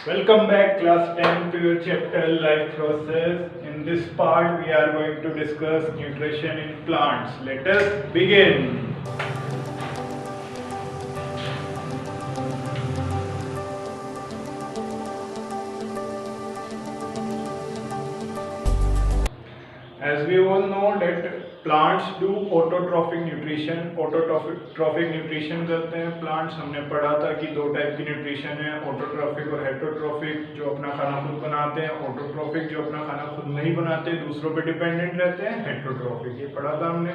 Welcome back class 10 to your chapter life process. In this part we are going to discuss nutrition in plants. Let us begin. As we all know that plants do autotrophic nutrition करते हैं plants. हमने पढ़ा था कि दो type की nutrition है, autotrophic और हेटरोट्रॉफिक, जो अपना खाना खुद बनाते हैं. ऑटोट्रॉफिक जो अपना खाना खुद नहीं बनाते, दूसरों पे डिपेंडेंट रहते हैं. हेटरोट्रॉफिक ये पढ़ा था हमने.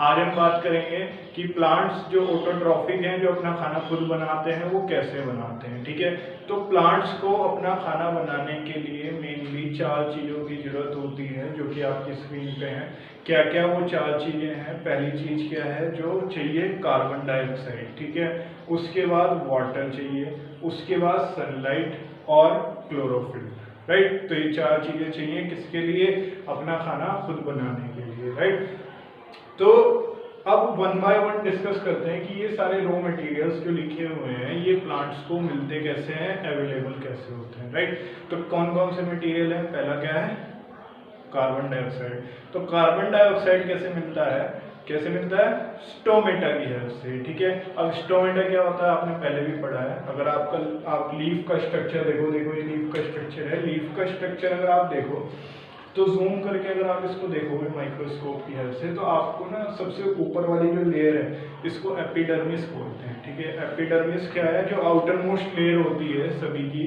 आज हम बात करेंगे कि प्लांट्स जो ऑटोट्रॉफिक हैं, जो अपना खाना खुद बनाते हैं, वो कैसे बनाते हैं. ठीक है, तो प्लांट्स को अपना खाना बनाने के लिए मेनली 4 चीज़ों की ज़रूरत होती है, जो कि आपकी स्क्रीन पे हैं. क्या क्या वो 4 चीज़ें हैं? पहली चीज़ क्या है जो चाहिए? Carbon dioxide. ठीक है, उसके बाद वाटर चाहिए, उसके बाद सनलाइट और क्लोरोफिल. राइट, तो ये 4 चीज़ें चाहिए किसके लिए? अपना खाना खुद बनाने के लिए. राइट, तो अब वन बाय वन डिस्कस करते हैं कि ये सारे रॉ मटेरियल्स जो लिखे हुए हैं, ये प्लांट्स को मिलते कैसे हैं, अवेलेबल कैसे होते हैं. राइट, तो कौन कौन से मटेरियल हैं? पहला क्या है? Carbon dioxide. तो कार्बन डाइऑक्साइड कैसे मिलता है? स्टोमेटा की हेल्प से. ठीक है, अब स्टोमेटा क्या होता है आपने पहले भी पढ़ा है. अगर आप लीफ का स्ट्रक्चर देखो ये लीफ का स्ट्रक्चर है. लीफ का स्ट्रक्चर अगर आप देखो तो जूम करके अगर आप इसको देखोगे माइक्रोस्कोप की हेल्प से, तो आपको ना सबसे ऊपर वाली जो लेयर है, इसको एपिडर्मिस बोलते हैं. ठीक है, एपिडर्मिस क्या है? जो आउटर मोस्ट लेयर होती है सभी की,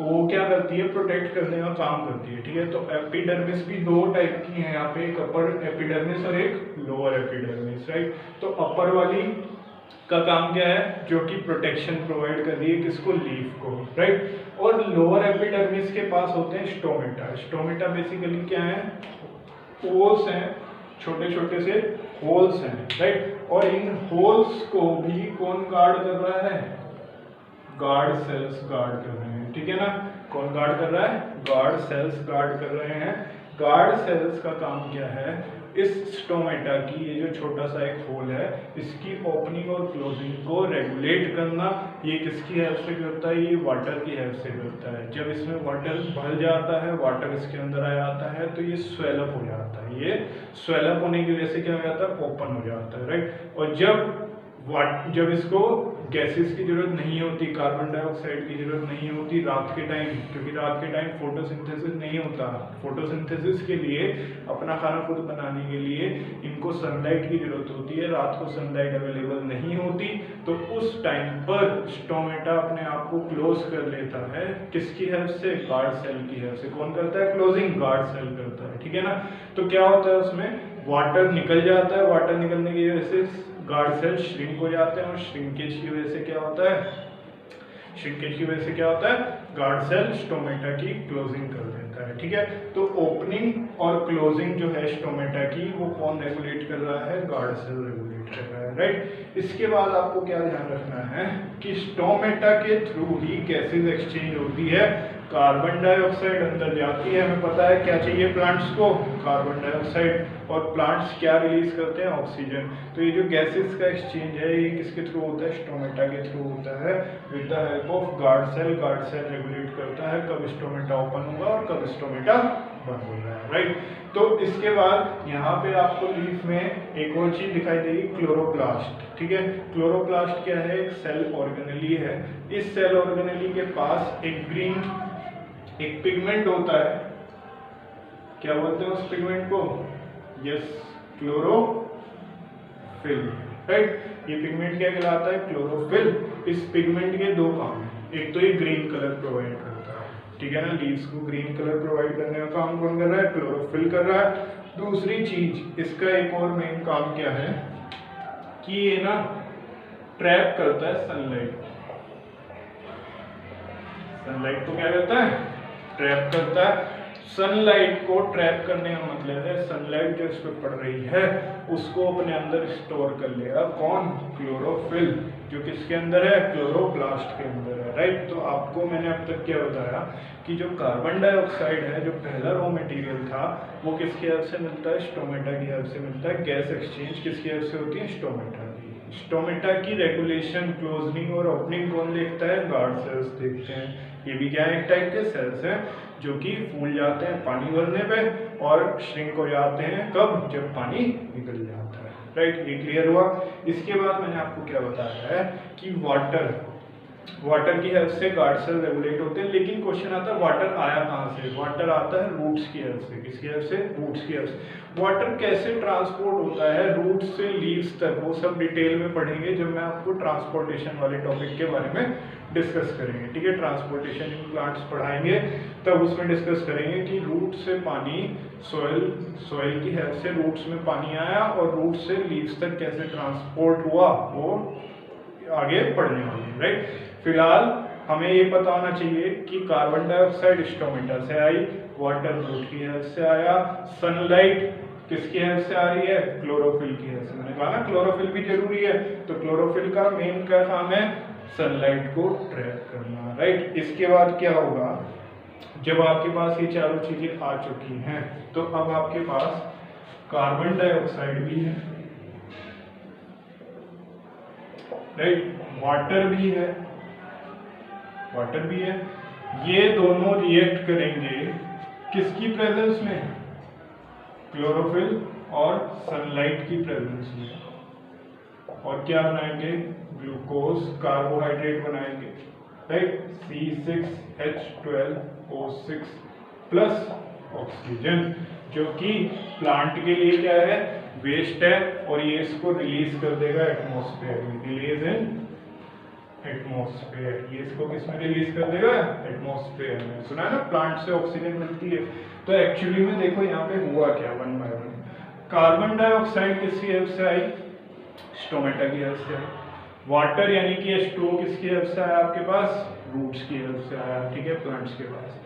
वो क्या करती है? प्रोटेक्ट करने का काम करती है. ठीक है, तो एपिडर्मिस भी 2 टाइप की है यहाँ पे, एक अपर एपिडर्मिस और एक लोअर एपिडर्मिस. राइट, तो अपर वाली का काम क्या है? जो कि प्रोटेक्शन प्रोवाइड कर रही है किसको? लीफ को. राइट, और लोअर एपिडर्मिस के पास होते हैं स्टोमेटा. स्टोमेटा बेसिकली क्या है? होल्स हैं, छोटे छोटे से होल्स हैं. राइट, और इन होल्स को भी कौन गार्ड कर रहा है? गार्ड सेल्स गार्ड कर रहे हैं. ठीक है ना, कौन गार्ड कर रहा है? गार्ड सेल्स गार्ड कर रहे हैं. गार्ड सेल्स का काम क्या है? इस स्टोमेटा की ये जो छोटा सा एक होल है, इसकी ओपनिंग और क्लोजिंग को रेगुलेट करना. ये किसकी हेल्प से करता है? ये वाटर की हेल्प से करता है. जब इसमें वाटर भर जाता है, वाटर इसके अंदर आ जाता है, तो ये स्वेलअप हो जाता है. ये स्वेलअप होने की वजह से क्या हो जाता है? ओपन हो जाता है. राइट, और जब इसको गैसेस की जरूरत नहीं होती, कार्बन डाइऑक्साइड की जरूरत नहीं होती रात के टाइम, क्योंकि रात के टाइम फोटोसिंथेसिस नहीं होता. फोटोसिंथेसिस के लिए, अपना खाना खुद बनाने के लिए इनको सनलाइट की जरूरत होती है. रात को सनलाइट अवेलेबल नहीं होती, तो उस टाइम पर स्टोमेटा अपने आप को क्लोज कर लेता है. किसकी हेल्प से? गार्ड सेल की हेल्प से. कौन करता है क्लोजिंग? गार्ड सेल करता है. ठीक है ना, तो क्या होता है उसमें? वाटर निकल जाता है. वाटर निकलने की वजह से गार्ड सेल श्रिंक हो जाते हैं, और श्रिंकेज की वजह से क्या होता है? गार्ड सेल स्टोमेटा की क्लोजिंग कर देता है. ठीक है, तो ओपनिंग और क्लोजिंग जो है स्टोमेटा की, वो कौन रेगुलेट कर रहा है? गार्ड सेल रेगुलेट कर रहा है. राइट, इसके बाद आपको क्या ध्यान रखना है कि स्टोमेटा के थ्रू ही गैसेज एक्सचेंज होती है. कार्बन डाइऑक्साइड अंदर जाती है. हमें पता है क्या चाहिए प्लांट्स को? Carbon dioxide. और प्लांट्स क्या रिलीज करते हैं? ऑक्सीजन. तो ये जो गैसेस का एक्सचेंज है, ये किसके थ्रू होता है? स्टोमेटा के थ्रू होता है, with the help of guard cell. Guard cell regulate करता है कब स्टोमेटा ओपन होगा और कब स्टोमेटा बंद होगा. राइट, तो इसके बाद यहाँ पे आपको लीफ में एक और चीज दिखाई देगी, क्लोरोप्लास्ट. ठीक है, क्लोरोप्लास्ट क्या है? एक सेल ऑर्गेनेली है. इस सेल ऑर्गेनेली के पास एक पिगमेंट होता है. क्या बोलते हैं उस पिगमेंट को? Yes, chlorophyll. राइट, ये पिगमेंट क्या कहलाता है? क्लोरोफिल. इस पिगमेंट के 2 काम हैं. एक तो ये ग्रीन कलर प्रोवाइड करता है. ठीक है ना, लीव्स को ग्रीन कलर प्रोवाइड करने का काम कौन कर रहा है? क्लोरोफिल कर रहा है. दूसरी चीज, इसका एक और मेन काम क्या है कि ये ना ट्रैप करता है सनलाइट. सनलाइट को क्या करता है? ट्रैप करता है. सनलाइट को ट्रैप करने का मतलब है सनलाइट जो इस पर पड़ रही है, उसको अपने अंदर स्टोर कर लेगा. कौन? क्लोरोफिल, जो किसके अंदर है? क्लोरोप्लास्ट के अंदर है. राइट, तो आपको मैंने अब तक क्या बताया कि जो कार्बन डाइऑक्साइड है, जो पहला रॉ मटेरियल था, वो किसकी हेल्प से मिलता है? स्टोमेटा की हेल्प से मिलता है. गैस एक्सचेंज किसकी हेल्प से होती है? स्टोमेटा की. स्टोमेटा की रेगुलेशन, क्लोजनिंग और ओपनिंग कौन देखता है? गार्ड सेल्स देखते हैं। ये भी क्या है? एक टाइप के सेल्स हैं जो कि फूल जाते हैं पानी भरने पे और श्रिंक हो जाते हैं कब? जब पानी निकल जाता है। राइट, ये क्लियर हुआ। इसके बाद मैंने आपको क्या बताया है कि वाटर की हेल्प से गार्ड सेल रेगुलेट होते हैं, लेकिन क्वेश्चन आता है वाटर आया कहाँ से? वाटर आता है रूट्स की हेल्प से। किसकी हेल्प से? रूट्स की हेल्प से। वाटर कैसे ट्रांसपोर्ट होता है रूट से लीव्स तक, वो सब डिटेल में पढ़ेंगे जब मैं आपको ट्रांसपोर्टेशन वाले टॉपिक के बारे में डिस्कस करेंगे। ठीक है, ट्रांसपोर्टेशन इन प्लांट्स पढ़ाएंगे तब उसमें डिस्कस करेंगे कि रूट से पानी सॉइल की हेल्प से रूट्स में पानी आया और रूट से लीव्स तक कैसे ट्रांसपोर्ट हुआ वो आगे पढ़ने वाले। राइट, फिलहाल हमें ये पता होना चाहिए कि कार्बन डाइऑक्साइड स्टोमेटा से आई, वाटर रूट की हेल्प से आया, सनलाइट किसकी हेल्प से आ रही है? क्लोरोफिल की हेल्प से। मैंने कहा ना क्लोरोफिल भी जरूरी है, तो क्लोरोफिल का मेन क्या काम है? सनलाइट को ट्रैप करना। राइट, इसके बाद क्या होगा? जब आपके पास ये चारों चीजें आ चुकी हैं तो अब आपके पास कार्बन डाइऑक्साइड भी है, राइट, वाटर भी है। ये दोनों रिएक्ट करेंगे किसकी प्रेजेंस में? क्लोरोफिल और सनलाइट की प्रेजेंस में, और क्या बनाएंगे? ग्लूकोज कार्बोहाइड्रेट बनाएंगे। राइट, C6H12O6 प्लस ऑक्सीजन, जो कि प्लांट के लिए क्या है? वेस्ट है, और ये इसको रिलीज कर देगा एटमॉस्फेयर में। रिलीज इन एटमॉस्फेयर, ये इसको किसमें रिलीज कर देगा? एटमॉस्फेयर में। सुना है ना, प्लांट से ऑक्सीजन मिलती है। तो एक्चुअली में देखो यहाँ पे हुआ क्या, one by one. Carbon dioxide किसकी हेल्प से आई? स्टोमेटा की हेल्प से आई। वाटर यानी कि H2O किसकी हेल्प से आया आपके पास? रूट्स की हेल्प से आया। ठीक है, प्लांट्स के पास।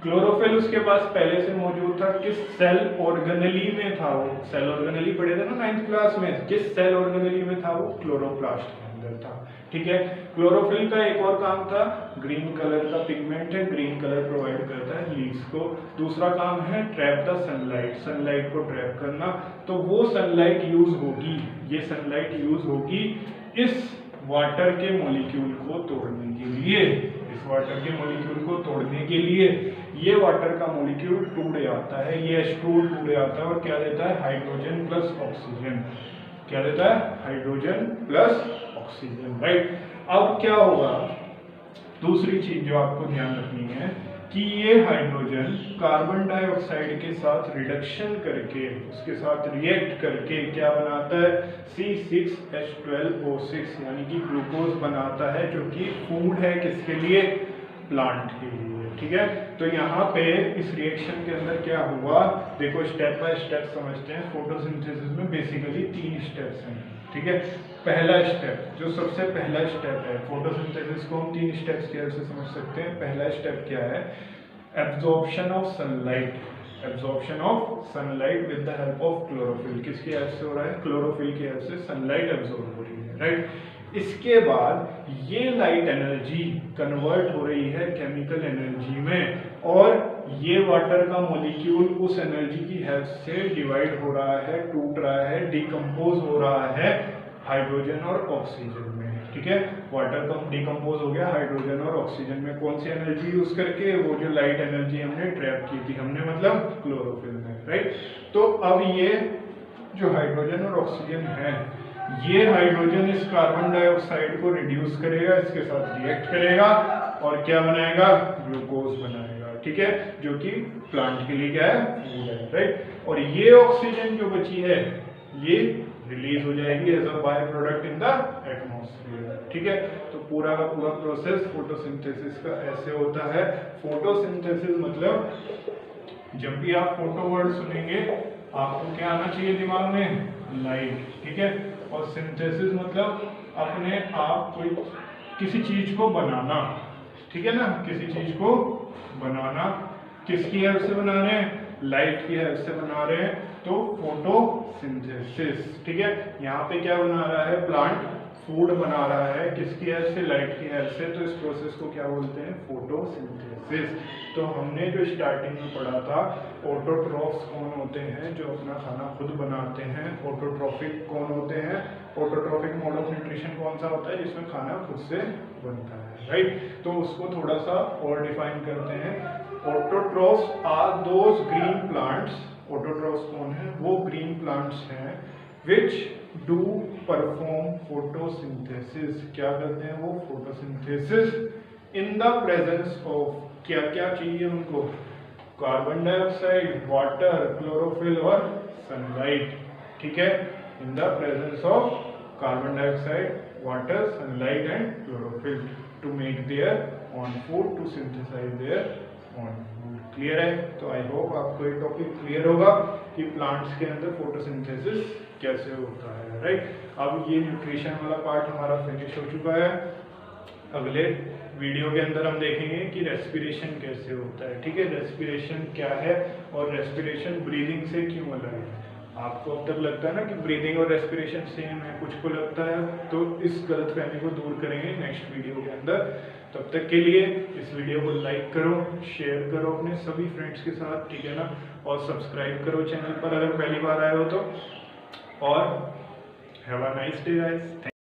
क्लोरोफिल उसके पास पहले से मौजूद था, किस सेल ऑर्गेनेली में था वो? सेल ऑर्गेनेली पढ़े थे ना 9th क्लास में, किस सेल ऑर्गेनेली में था वो? क्लोरोप्लास्ट के अंदर था। ठीक है, क्लोरोफिल का एक और काम था, ग्रीन कलर का पिगमेंट है, ग्रीन कलर प्रोवाइड करता है लीव्स को। दूसरा काम है ट्रैप द सनलाइट, सनलाइट को ट्रैप करना। तो वो सनलाइट यूज होगी, ये सनलाइट यूज होगी इस वाटर के मॉलिक्यूल को तोड़ने के लिए। इस वाटर के मॉलिक्यूल को तोड़ने के लिए ये वाटर का मॉलिक्यूल टूट जाता है, ये H2O टूट जाता है और क्या देता है? Hydrogen plus oxygen. क्या देता है? Hydrogen plus oxygen. राइट, अब क्या होगा? दूसरी चीज जो आपको ध्यान रखनी है कि ये हाइड्रोजन कार्बन डाइऑक्साइड के साथ रिडक्शन करके, उसके साथ रिएक्ट करके क्या बनाता है? C6H12O6 यानी कि ग्लूकोज बनाता है, जो कि फूड है किसके लिए? प्लांट के लिए। ठीक है, तो यहाँ पे इस रिएक्शन के अंदर क्या हुआ देखो, स्टेप बाय स्टेप समझते हैं। फोटोसिंथेसिस में बेसिकली 3 स्टेप्स हैं। ठीक है, पहला स्टेप, जो सबसे पहला स्टेप है फोटोसिंथेसिस को हम 3 स्टेप्स की हेल्प से समझ सकते हैं। पहला स्टेप क्या है? Absorption of sunlight. Absorption of sunlight with the help of chlorophyll. किसकी हेल्प से हो रहा है? क्लोरोफिल की हेल्प से सनलाइट एब्जॉर्ब हो रही है। राइट, इसके बाद ये लाइट एनर्जी कन्वर्ट हो रही है केमिकल एनर्जी में, और ये वाटर का मॉलिक्यूल उस एनर्जी की हेल्प से डिवाइड हो रहा है, टूट रहा है, डिकम्पोज हो रहा है हाइड्रोजन और ऑक्सीजन में। ठीक है, वाटर का डिकम्पोज हो गया हाइड्रोजन और ऑक्सीजन में। कौन सी एनर्जी यूज करके? वो जो लाइट एनर्जी हमने ट्रैप की थी, हमने मतलब क्लोरोफिल में। राइट, तो अब ये जो हाइड्रोजन और ऑक्सीजन है, ये हाइड्रोजन इस कार्बन डाइऑक्साइड को रिड्यूस करेगा, इसके साथ रिएक्ट करेगा और क्या बनाएगा? ग्लूकोज बनाएगा। ठीक है, जो कि प्लांट के लिए क्या है? फूड है। राइट, और ये ऑक्सीजन जो बची है ये रिलीज हो जाएगी as a byproduct in the atmosphere. ठीक है, तो पूरा का पूरा प्रोसेस फोटोसिंथेसिस का ऐसे होता है। फोटोसिंथेसिस मतलब जब भी आप फोटो वर्ड सुनेंगे आपको क्या आना चाहिए दिमाग में? लाइट। ठीक है, और सिंथेसिस मतलब अपने आप कोई किसी चीज को बनाना। ठीक है ना, किसी चीज को बनाना। किसकी हेल्प से बना रहे हैं? लाइट की हेल्प से बना रहे हैं, तो फोटोसिंथेसिस। ठीक है, यहाँ पे क्या बना रहा है? प्लांट फूड बना रहा है, किसकी हेल्प से? लाइट की हेल्प से। तो इस प्रोसेस को क्या बोलते हैं? फोटोसिंथेसिस। तो हमने जो स्टार्टिंग में पढ़ा था, ऑटोट्रॉफ्स कौन होते हैं? जो अपना खाना खुद बनाते हैं। ऑटोट्रॉफिक कौन होते हैं? ऑटोट्रॉफिक मोड ऑफ न्यूट्रिशन कौन सा होता है, जिसमें खाना खुद से बनता है, राइट। तो उसको थोड़ा सा और डिफाइन करते हैं। Autotrophs are those green plants, autotrophs कौन है, वो ग्रीन प्लांट्स हैं विच डू परफॉर्म फोटोसिंथेसिस। क्या करते हैं वो, photosynthesis in the presence of, क्या क्या चाहिए उनको, कार्बन डाइऑक्साइड, वाटर, क्लोरोफिल और सनलाइट, ठीक है। In the presence of carbon dioxide, water, sunlight and chlorophyll to make their own food, to synthesise their own food. Clear है? तो I hope आपको ये टॉपिक क्लियर होगा कि प्लांट्स के अंदर फोटोसिंथेसिस कैसे होता है, राइट। अब ये न्यूट्रिशन वाला पार्ट हमारा फिनिश हो चुका है। अगले वीडियो के अंदर हम देखेंगे कि रेस्पिरेशन कैसे होता है, ठीक है। रेस्पिरेशन क्या है और रेस्पिरेशन ब्रीदिंग से क्यों अलग है। आपको अब तक लगता है ना कि ब्रीदिंग और रेस्पिरेशन सेम है, कुछ को लगता है, तो इस गलतफहमी को दूर करेंगे नेक्स्ट वीडियो के अंदर। तब तक के लिए इस वीडियो को लाइक करो, शेयर करो अपने सभी फ्रेंड्स के साथ, ठीक है ना, और सब्सक्राइब करो चैनल पर अगर पहली बार आए हो तो। और have a nice day guys.